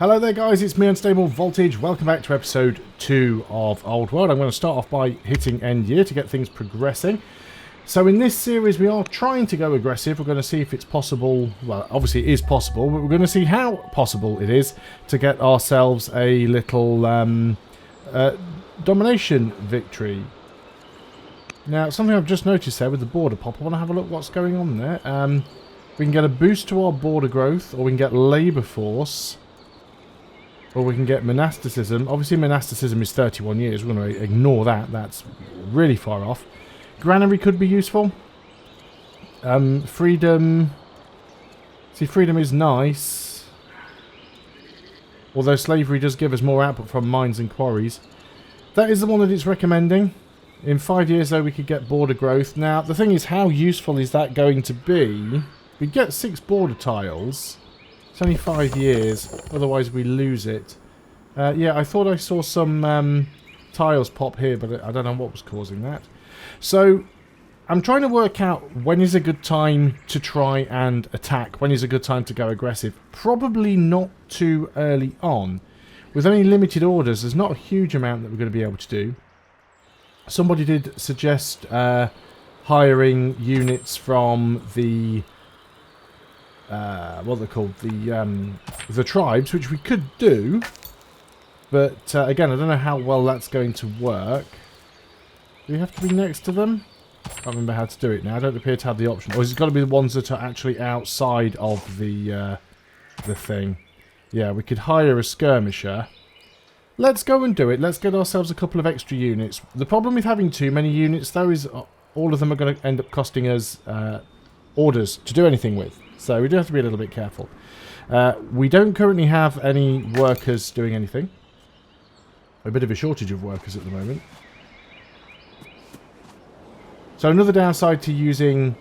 Hello there guys, it's me Unstable Voltage. Welcome back to episode 2 of Old World. I'm going to start off by hitting end year to get things progressing. So in this series we are trying to go aggressive. We're going to see if it's possible, well obviously it is possible, but we're going to see how possible it is to get ourselves a little domination victory. Now something I've just noticed there with the border pop, I want to have a look what's going on there. We can get a boost to our border growth, or we can get labour force. Or we can get monasticism. Obviously monasticism is 31 years. We're going to ignore that. That's really far off. Granary could be useful. Freedom. See, freedom is nice. Although slavery does give us more output from mines and quarries. That is the one that it's recommending. In 5 years, though, we could get border growth. Now, the thing is, how useful is that going to be? We get 6 border tiles. It's only 5 years, otherwise we lose it. Yeah, I thought I saw some tiles pop here, but I don't know what was causing that. So, I'm trying to work out when is a good time to try and attack, when is a good time to go aggressive. Probably not too early on. With only limited orders, there's not a huge amount that we're going to be able to do. Somebody did suggest hiring units from the... what they're called, the tribes, which we could do, but again, I don't know how well that's going to work. Do we have to be next to them? I can't remember how to do it now. I don't appear to have the option. Or has it got to be the ones that are actually outside of the thing? Yeah, we could hire a skirmisher. Let's go and do it. Let's get ourselves a couple of extra units. The problem with having too many units, though, is all of them are going to end up costing us orders to do anything with. So we do have to be a little bit careful. We don't currently have any workers doing anything. A bit of a shortage of workers at the moment. So another downside to using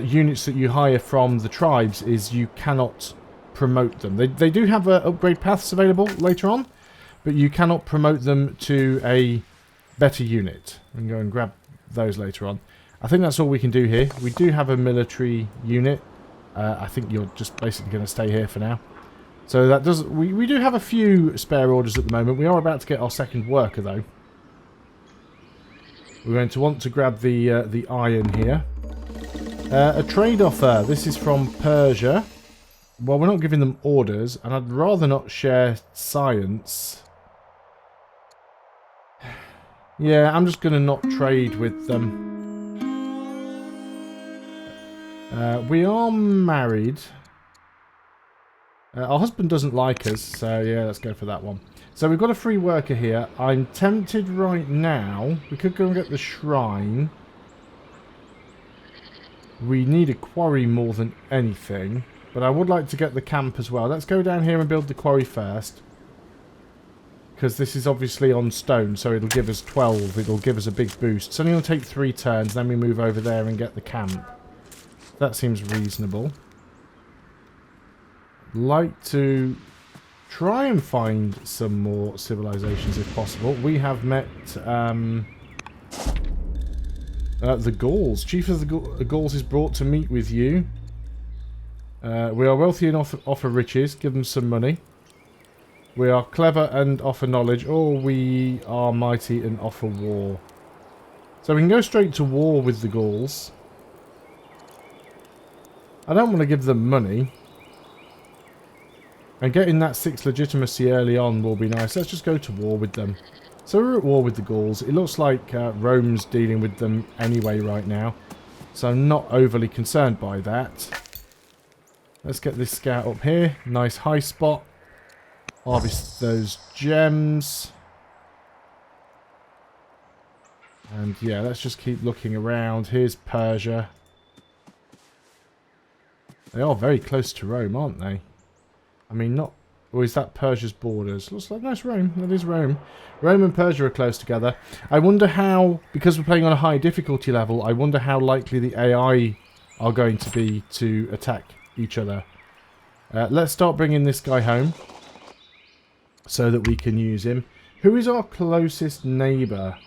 units that you hire from the tribes is you cannot promote them. They do have upgrade paths available later on, but you cannot promote them to a better unit. We can go and grab those later on. I think that's all we can do here. We do have a military unit. I think you're just basically going to stay here for now. So that does. We do have a few spare orders at the moment. We are about to get our second worker though. We're going to want to grab the iron here. A trade offer. This is from Persia. Well, we're not giving them orders, and I'd rather not share science. Yeah, I'm just going to not trade with them. We are married. Our husband doesn't like us, so yeah, let's go for that one. So we've got a free worker here. I'm tempted right now. We could go and get the shrine. We need a quarry more than anything. But I would like to get the camp as well. Let's go down here and build the quarry first. Because this is obviously on stone, so it'll give us 12. It'll give us a big boost. It's only going to take 3 turns, then we move over there and get the camp. That seems reasonable. Like to try and find some more civilizations if possible. We have met the Gauls. Chief of the Gauls is brought to meet with you. We are wealthy and offer riches. Give them some money. We are clever and offer knowledge. Or we are mighty and offer war. So we can go straight to war with the Gauls. I don't want to give them money. And getting that 6 legitimacy early on will be nice. Let's just go to war with them. So we're at war with the Gauls. It looks like Rome's dealing with them anyway right now. So I'm not overly concerned by that. Let's get this scout up here. Nice high spot. Harvest those gems. And yeah, let's just keep looking around. Here's Persia. They are very close to Rome, aren't they? I mean, not... Or is that Persia's borders? Looks like that's Rome. That is Rome. Rome and Persia are close together. I wonder how... Because we're playing on a high difficulty level, I wonder how likely the AI are going to be to attack each other. Let's start bringing this guy home. So that we can use him. Who is our closest neighbour?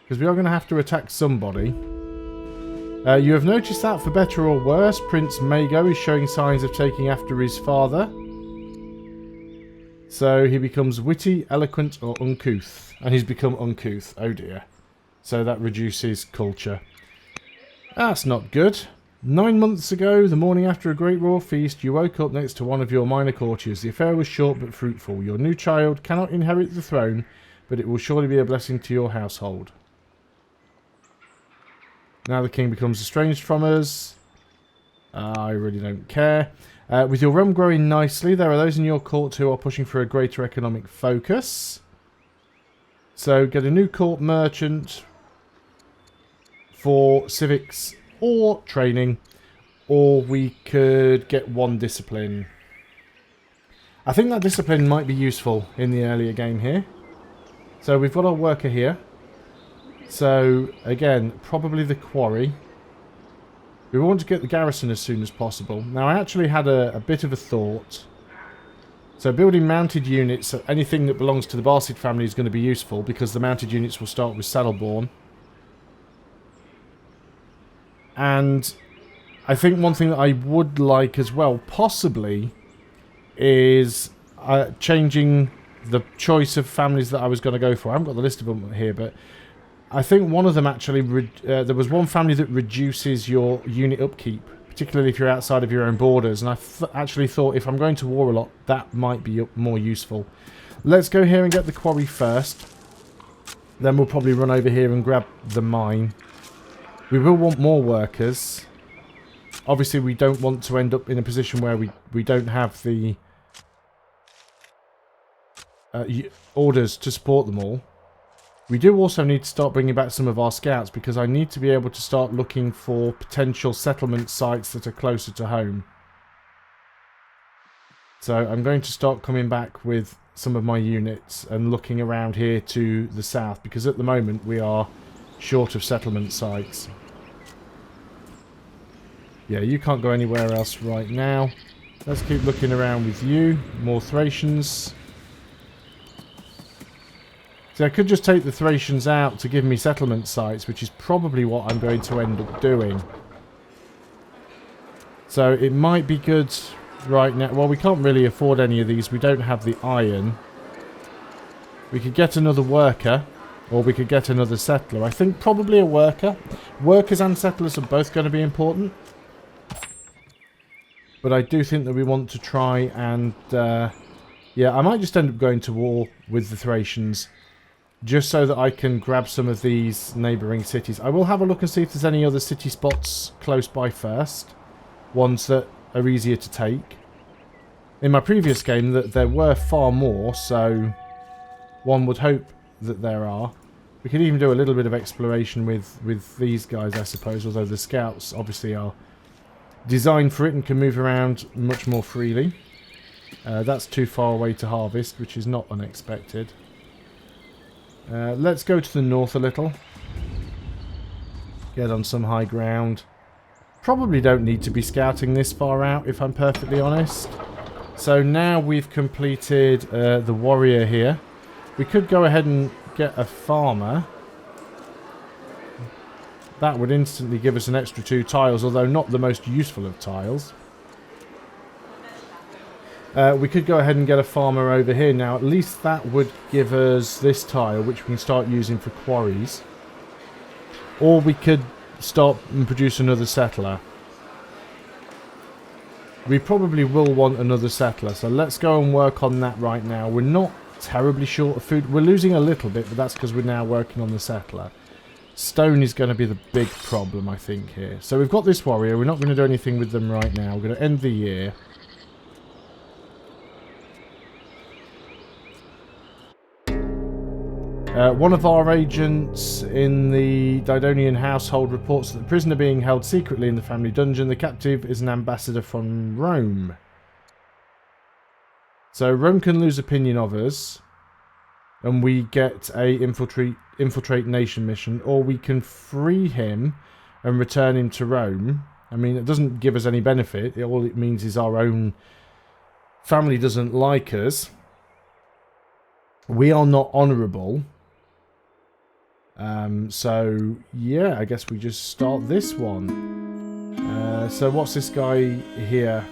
Because we are going to have to attack somebody. You have noticed that, for better or worse, Prince Mago is showing signs of taking after his father. So he becomes witty, eloquent, or uncouth. And he's become uncouth. Oh dear. So that reduces culture. That's not good. 9 months ago, the morning after a great royal feast, you woke up next to one of your minor courtiers. The affair was short but fruitful. Your new child cannot inherit the throne, but it will surely be a blessing to your household. Now the king becomes estranged from us. I really don't care. With your realm growing nicely, there are those in your court who are pushing for a greater economic focus. So get a new court merchant for civics or training, or we could get one discipline. I think that discipline might be useful in the earlier game here. So we've got our worker here. So again, probably the quarry. We want to get the garrison as soon as possible. Now I actually had a bit of a thought. So building mounted units, anything that belongs to the Barcid family is going to be useful, because the mounted units will start with Saddleborn. And I think one thing that I would like as well, possibly, is changing the choice of families that I was going to go for. I haven't got the list of them here, but I think one of them actually, there was one family that reduces your unit upkeep, particularly if you're outside of your own borders. And I actually thought, if I'm going to war a lot, that might be more useful. Let's go here and get the quarry first. Then we'll probably run over here and grab the mine. We will want more workers. Obviously, we don't want to end up in a position where we don't have the orders to support them all. We do also need to start bringing back some of our scouts, because I need to be able to start looking for potential settlement sites that are closer to home. So I'm going to start coming back with some of my units and looking around here to the south, because at the moment we are short of settlement sites. Yeah, you can't go anywhere else right now. Let's keep looking around with you. More Thracians. See, I could just take the Thracians out to give me settlement sites, which is probably what I'm going to end up doing. So it might be good right now. Well, we can't really afford any of these. We don't have the iron. We could get another worker, or we could get another settler. I think probably a worker. Workers and settlers are both going to be important. But I do think that we want to try and... yeah, I might just end up going to war with the Thracians, just so that I can grab some of these neighbouring cities. I will have a look and see if there's any other city spots close by first. Ones that are easier to take. In my previous game, there were far more, so one would hope that there are. We could even do a little bit of exploration with these guys, I suppose, although the scouts obviously are designed for it and can move around much more freely. That's too far away to harvest, which is not unexpected. Let's go to the north a little. Get on some high ground. Probably don't need to be scouting this far out, if I'm perfectly honest. So now we've completed the warrior here. We could go ahead and get a farmer. That would instantly give us an extra 2 tiles, although not the most useful of tiles. We could go ahead and get a farmer over here. Now, at least that would give us this tile, which we can start using for quarries. Or we could start and produce another settler. We probably will want another settler, so let's go and work on that right now. We're not terribly short of food. We're losing a little bit, but that's because we're now working on the settler. Stone is going to be the big problem, I think, here. So we've got this warrior. We're not going to do anything with them right now. We're going to end the year. One of our agents in the Didonian household reports that the prisoner being held secretly in the family dungeon. The captive is an ambassador from Rome. So Rome can lose opinion of us, and we get a infiltrate nation mission, or we can free him and return him to Rome. I mean, it doesn't give us any benefit. All it means is our own family doesn't like us. We are not honourable. So, yeah, I guess we just start this one. So what's this guy here?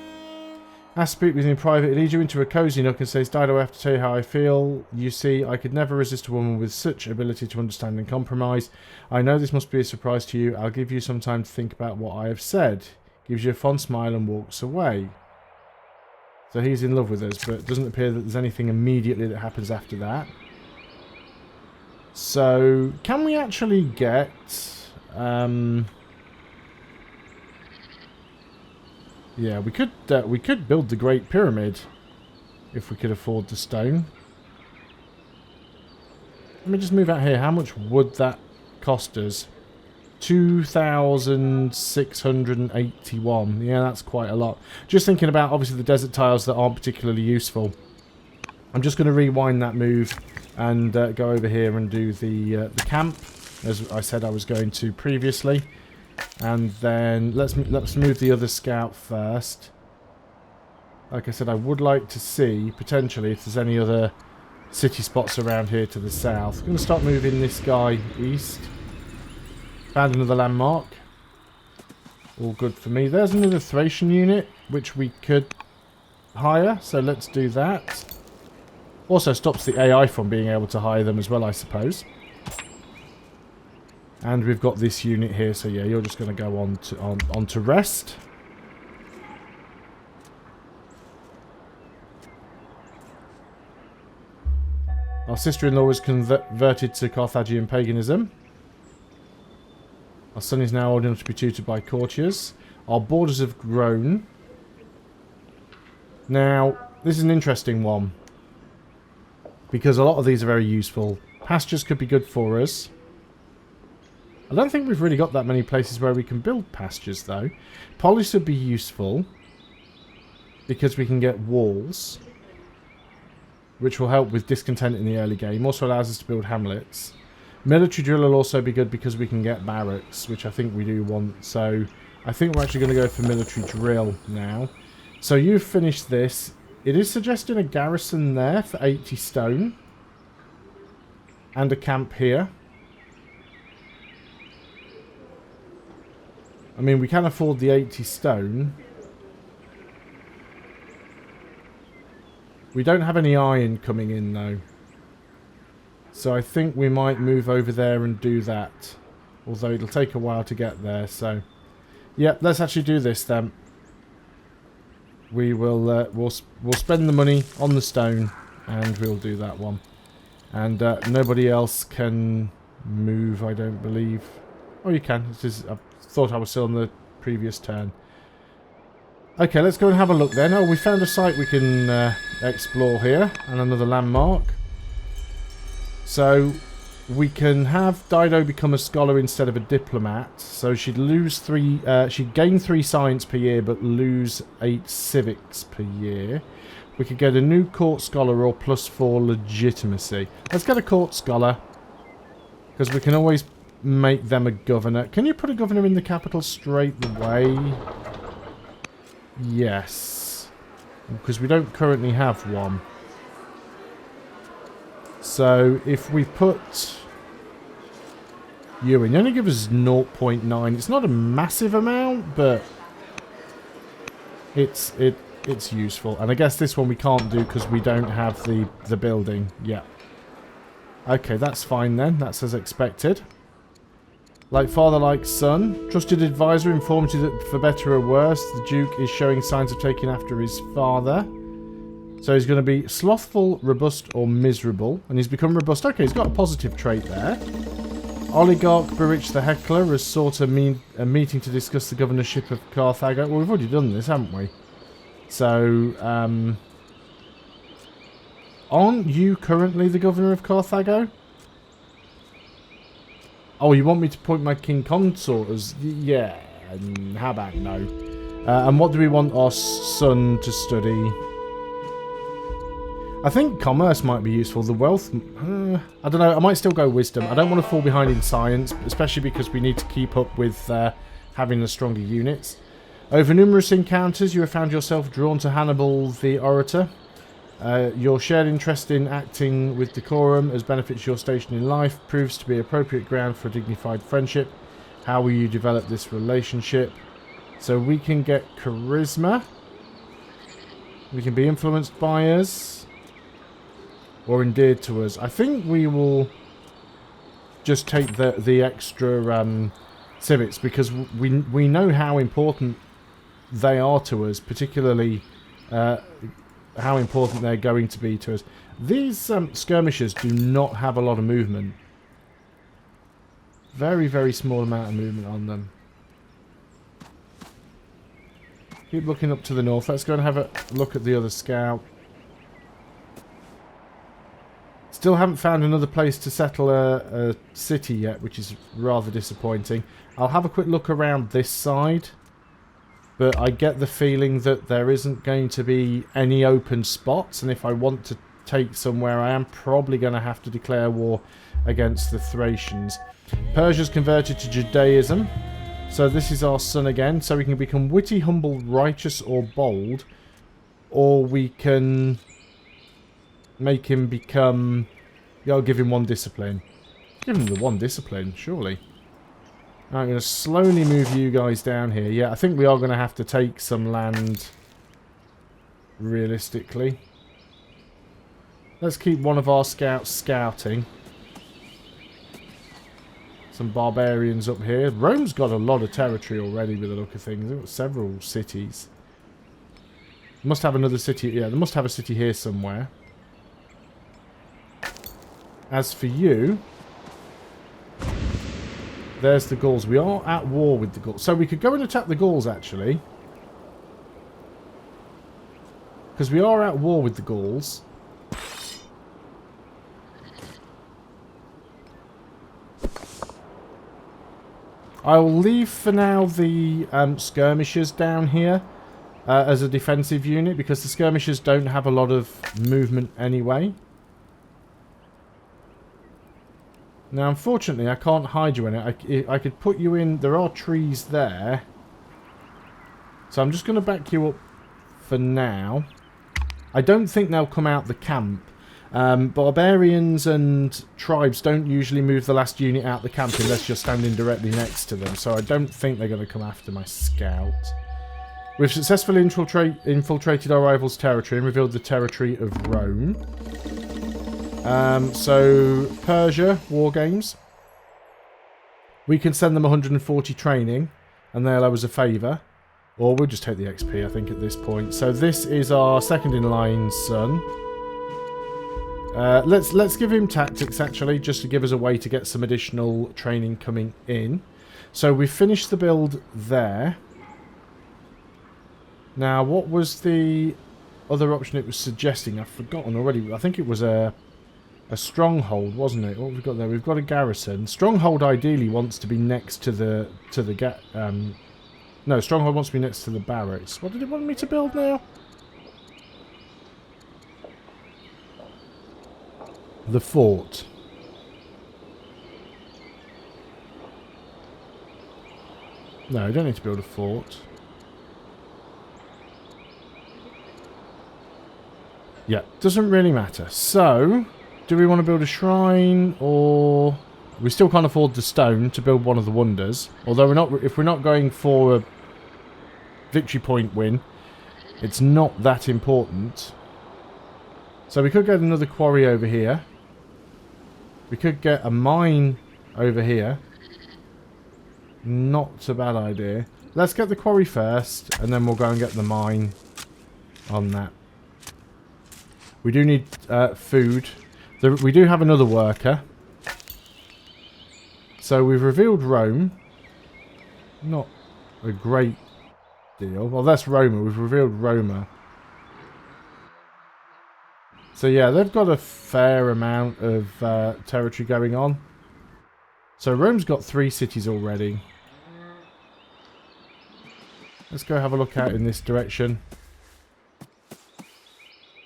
I speak with you in private. It leads you into a cozy nook and says, Dido, I have to tell you how I feel. You see, I could never resist a woman with such ability to understand and compromise. I know this must be a surprise to you. I'll give you some time to think about what I have said. Gives you a fond smile and walks away. So he's in love with us, but it doesn't appear that there's anything immediately that happens after that. So, can we actually get... yeah, we could build the Great Pyramid if we could afford the stone. Let me just move out here. How much would that cost us? 2,681. Yeah, that's quite a lot. Just thinking about, obviously, the desert tiles that aren't particularly useful. I'm just going to rewind that move and go over here and do the camp, as I said I was going to previously. And then let's move the other scout first. Like I said, I would like to see, potentially, if there's any other city spots around here to the south. I'm going to start moving this guy east. Found another landmark. All good for me. There's another Thracian unit, which we could hire, so let's do that. Also stops the AI from being able to hire them as well, I suppose. And we've got this unit here, so yeah, you're just going to go on to rest. Our sister-in-law was converted to Carthaginian paganism. Our son is now old enough to be tutored by courtiers. Our borders have grown. Now, this is an interesting one, because a lot of these are very useful. Pastures could be good for us. I don't think we've really got that many places where we can build pastures, though. Polish would be useful, because we can get walls, which will help with discontent in the early game. Also allows us to build hamlets. Military drill will also be good because we can get barracks, which I think we do want. So I think we're actually going to go for military drill now. So you've finished this. It is suggesting a garrison there for 80 stone. And a camp here. I mean, we can afford the 80 stone. We don't have any iron coming in, though. So I think we might move over there and do that. Although it'll take a while to get there, so... yeah, let's actually do this, then. We will, we'll spend the money on the stone, and we'll do that one. And nobody else can move, I don't believe. Oh, you can. This is... I thought I was still on the previous turn. Okay, let's go and have a look then. Oh, we found a site we can explore here, and another landmark. So we can have Dido become a scholar instead of a diplomat. So she'd lose she'd gain 3 science per year, but lose 8 civics per year. We could get a new court scholar or +4 legitimacy. Let's get a court scholar, because we can always make them a governor. Can you put a governor in the capital straight away? Yes. Because we don't currently have one. So, if we put you in, you only give us 0.9. It's not a massive amount, but it's useful. And I guess this one we can't do because we don't have the building yet. Okay, that's fine then. That's as expected. Like father, like son. Trusted advisor informs you that for better or worse, the Duke is showing signs of taking after his father. So he's going to be slothful, robust, or miserable. And he's become robust. Okay, he's got a positive trait there. Oligarch Burich the Heckler has sought a meeting to discuss the governorship of Carthage. Well, we've already done this, haven't we? So, aren't you currently the governor of Carthage? Oh, you want me to appoint my king consort as... yeah, how about no? And what do we want our son to study? I think commerce might be useful. The wealth... I don't know. I might still go wisdom. I don't want to fall behind in science, especially because we need to keep up with having the stronger units. Over numerous encounters, you have found yourself drawn to Hannibal the Orator. Your shared interest in acting with decorum as benefits your station in life proves to be appropriate ground for a dignified friendship. How will you develop this relationship? So we can get charisma. We can be influenced by us. Or endeared to us. I think we will just take the extra civics because we know how important they are to us, particularly how important they're going to be to us. These skirmishers do not have a lot of movement. Very, very small amount of movement on them. Keep looking up to the north. Let's go and have a look at the other scout. Still haven't found another place to settle a city yet, which is rather disappointing. I'll have a quick look around this side. But I get the feeling that there isn't going to be any open spots. And if I want to take somewhere, I am probably going to have to declare war against the Thracians. Persia's converted to Judaism. So this is our son again. So we can become witty, humble, righteous, or bold. Or we can make him become... Yeah, I'll give him one discipline. Give him the one discipline, surely. I'm going to slowly move you guys down here. Yeah, I think we are going to have to take some land, realistically. Let's keep one of our scouts scouting. Some barbarians up here. Rome's got a lot of territory already with the look of things. They've got several cities. Must have another city. Yeah, they must have a city here somewhere. As for you... There's the Gauls. We are at war with the Gauls. So we could go and attack the Gauls, actually. Because we are at war with the Gauls. I will leave for now the skirmishers down here as a defensive unit. Because the skirmishers don't have a lot of movement anyway. Now, unfortunately, I can't hide you in it. I could put you in... There are trees there. So I'm just going to back you up for now. I don't think they'll come out the camp. Barbarians and tribes don't usually move the last unit out the camp unless you're standing directly next to them. So I don't think they're going to come after my scout. We've successfully infiltrated our rival's territory and revealed the territory of Rome. So, Persia, war games. We can send them 140 training, and they'll owe us a favour. Or we'll just take the XP, I think, at this point. So this is our second-in-line son. Let's give him tactics, actually, just to give us a way to get some additional training coming in. So we've finished the build there. Now, what was the other option it was suggesting? I've forgotten already. I think it was a stronghold, wasn't it? What have we got there? We've got a garrison. Stronghold ideally wants to be next to the no, Stronghold wants to be next to the barracks. What did it want me to build now? The fort. No, I don't need to build a fort. Yeah, doesn't really matter. So, do we want to build a shrine, or we still can't afford the stone to build one of the wonders? Although if we're not going for a victory point win, it's not that important. So we could get another quarry over here. We could get a mine over here. Not a bad idea. Let's get the quarry first, and then we'll go and get the mine on that. We do need food. We do have another worker. So we've revealed Rome. Not a great deal. Well, that's Roma. We've revealed Roma. So yeah, they've got a fair amount of territory going on. So Rome's got 3 cities already. Let's go have a look out in this direction.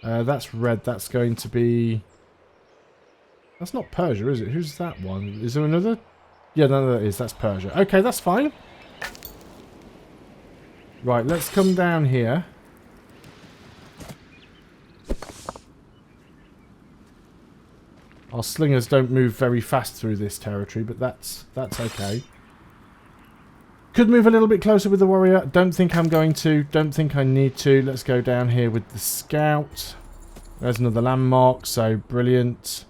That's red. That's going to be... That's not Persia, is it? Who's that one? Is there another? Yeah, no, that is. That's Persia. Okay, that's fine. Right, let's come down here. Our slingers don't move very fast through this territory, but that's okay. Could move a little bit closer with the warrior. Don't think I'm going to. Don't think I need to. Let's go down here with the scout. There's another landmark, so brilliant.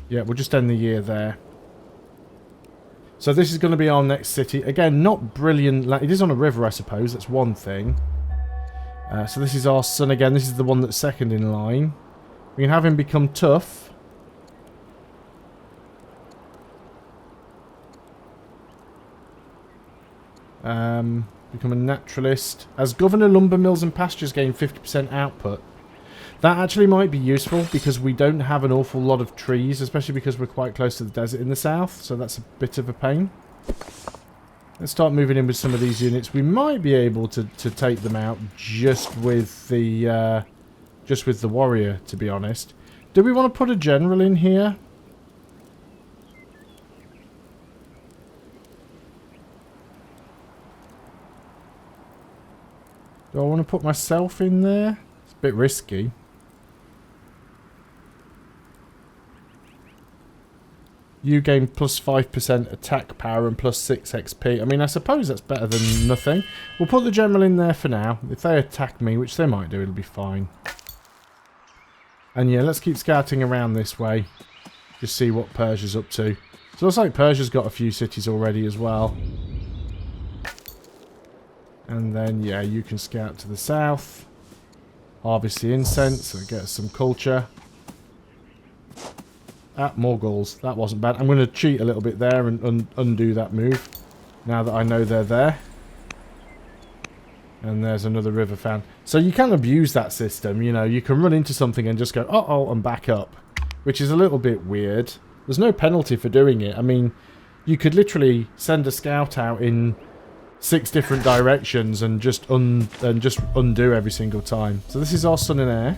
Yeah, we'll just end the year there. So this is going to be our next city. Again, not brilliant. It is on a river, I suppose. That's one thing. So this is our son again. This is the one that's second in line. We can have him become tough. Become a naturalist. As governor, lumber mills and pastures gain 50% output. That actually might be useful because we don't have an awful lot of trees, especially because we're quite close to the desert in the south, so that's a bit of a pain. Let's start moving in with some of these units. We might be able to take them out just with the warrior, to be honest. Do we want to put a general in here? Do I want to put myself in there? It's a bit risky. You gain plus 5% attack power and plus 6 XP. I mean, I suppose that's better than nothing. We'll put the general in there for now. If they attack me, which they might do, it'll be fine. And yeah, let's keep scouting around this way. Just see what Persia's up to. So it looks like Persia's got a few cities already as well. And then, yeah, you can scout to the south. Harvest the incense, so get some culture. Ah, more Gauls. That wasn't bad. I'm going to cheat a little bit there and undo that move. Now that I know they're there. And there's another river fan. So you can abuse that system, you know. You can run into something and just go, uh-oh, and back up. Which is a little bit weird. There's no penalty for doing it. I mean, you could literally send a scout out in 6 different directions and just undo every single time. So this is our son and heir.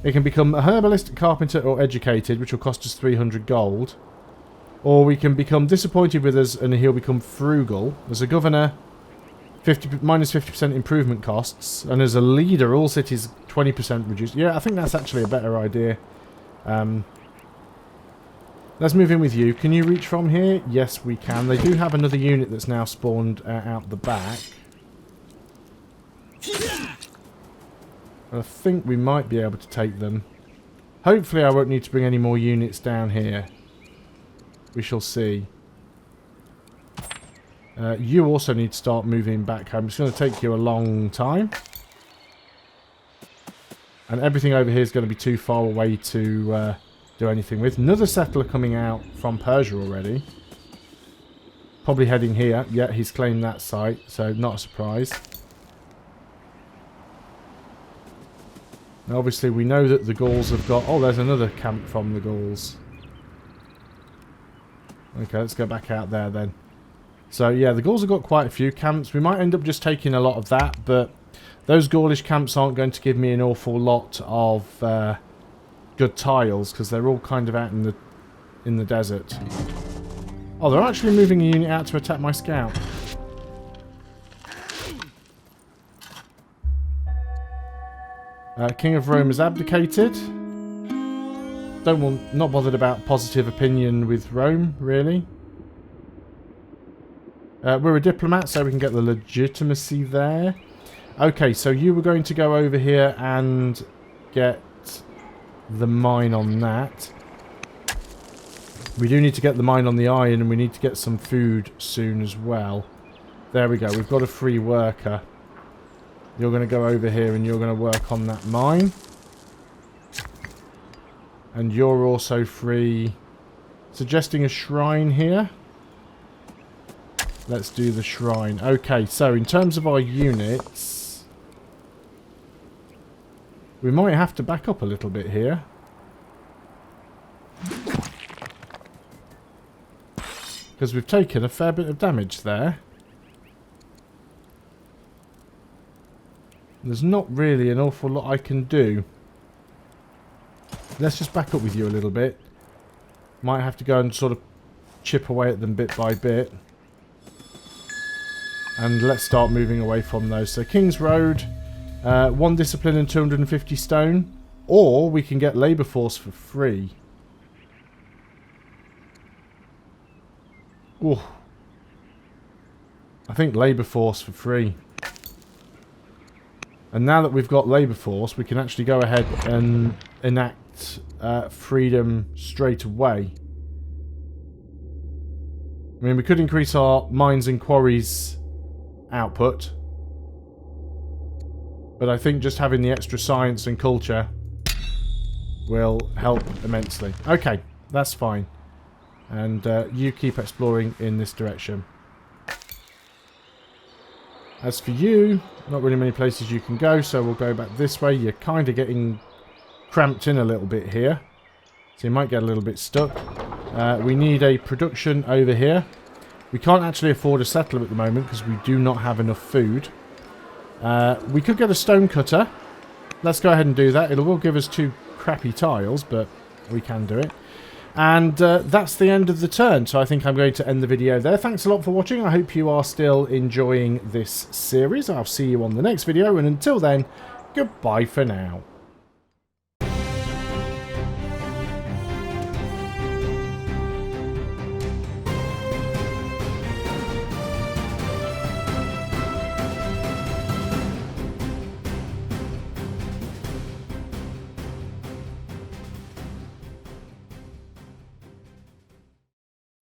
It can become a herbalist, carpenter, or educated, which will cost us 300 gold. Or we can become disappointed with us and he'll become frugal. As a governor, minus 50% improvement costs. And as a leader, all cities 20% reduced. Yeah, I think that's actually a better idea. Let's move in with you. Can you reach from here? Yes, we can. They do have another unit that's now spawned out the back. I think we might be able to take them. Hopefully I won't need to bring any more units down here. We shall see. You also need to start moving back home. It's going to take you a long time. And everything over here is going to be too far away to do anything with. Another settler coming out from Persia already. Probably heading here. Yeah, he's claimed that site, so not a surprise. Now, obviously, we know that the Gauls have got... Oh, there's another camp from the Gauls. Okay, let's go back out there then. So, yeah, the Gauls have got quite a few camps. We might end up just taking a lot of that, but those Gaulish camps aren't going to give me an awful lot of good tiles, because they're all kind of out in the desert. Oh, they're actually moving a unit out to attack my scout. King of Rome has abdicated. Not bothered about positive opinion with Rome, really. We're a diplomat, so we can get the legitimacy there. Okay, so you were going to go over here and get the mine on that. We do need to get the mine on the iron, and we need to get some food soon as well. There we go, we've got a free worker. You're going to go over here and you're going to work on that mine. And you're also free. Suggesting a shrine here. Let's do the shrine. Okay, so in terms of our units, we might have to back up a little bit here. Because we've taken a fair bit of damage there. There's not really an awful lot I can do. Let's just back up with you a little bit. Might have to go and sort of chip away at them bit by bit. And let's start moving away from those. So King's Road, 1 discipline and 250 stone. Or we can get labour force for free. Ooh. I think labour force for free. And now that we've got labour force, we can actually go ahead and enact freedom straight away. I mean, we could increase our mines and quarries output. But I think just having the extra science and culture will help immensely. Okay, that's fine. And you keep exploring in this direction. As for you, not really many places you can go, so we'll go back this way. You're kind of getting cramped in a little bit here. So you might get a little bit stuck. We need a production over here. We can't actually afford a settler at the moment because we do not have enough food. We could get a stone cutter. Let's go ahead and do that. It will give us 2 crappy tiles, but we can do it. And that's the end of the turn, so I think I'm going to end the video there. Thanks a lot for watching. I hope you are still enjoying this series. I'll see you on the next video, and until then, goodbye for now.